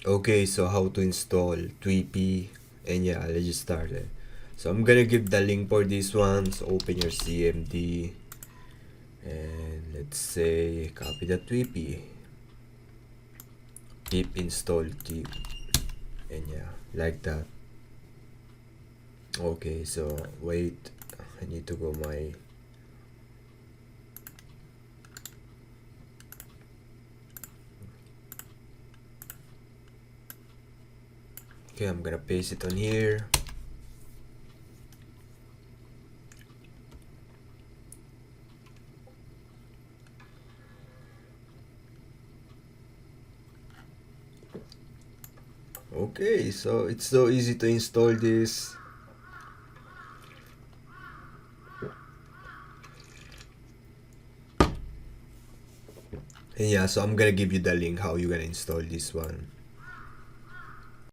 Okay, so how to install Tweepy, and yeah, let's just start it. So I'm gonna give the link for this one. So open your CMD and let's say copy the Tweepy, pip install Tweep, and yeah, like that. Okay, so wait, I need to go my okay, I'm gonna paste it on here. Okay, so it's so easy to install this. And yeah, so I'm gonna give you the link how you gonna install this one.